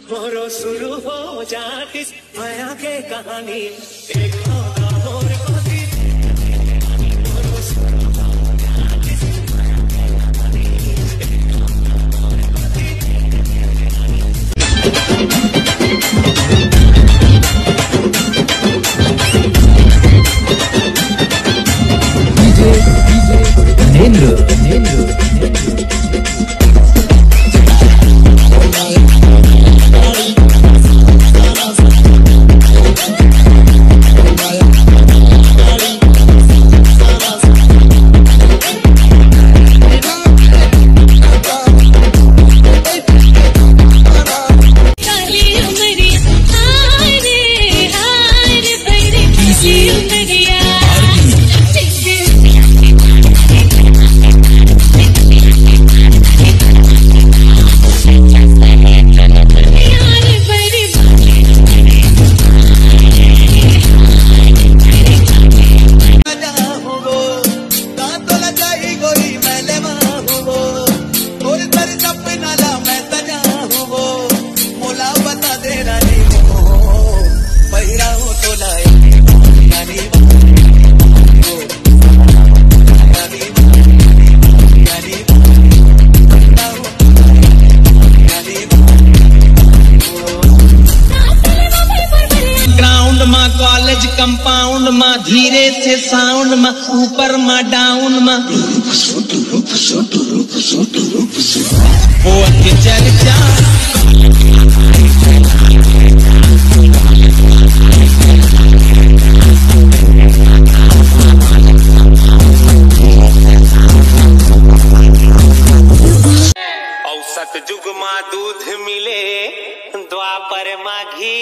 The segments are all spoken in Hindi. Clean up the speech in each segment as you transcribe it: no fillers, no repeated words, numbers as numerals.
मोरो शुरू हो जाती माया के कहानी एक होता और होती मोरो शुरू हो जाती माया के कहानी एक होता और होती। कंपाउंड में धीरे से साउंड में ऊपर में डाउन में वो के चर्चा औसत जुग में दूध मिले द्वापर माघी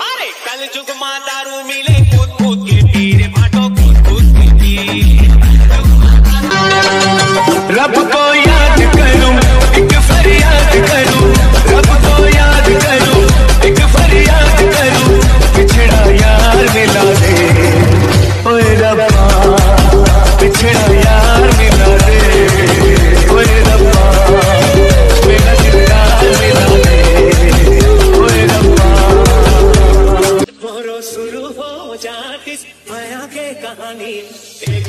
अरे कल जुग मां दारू मिले कूद कूद के पीरे भाटो कूद कूद के पी। रब को याद करूं एक फरियाद करूं रब को याद करूं एक फरियाद करूं पिछड़ा यार मिला दे ओए रब्बा पिछड़ा यार मिला दे ओए रब्बा मेरा दिलदार मिला दे ओए रब्बा। मोरो शुरू हो जाती माया के कहानी एक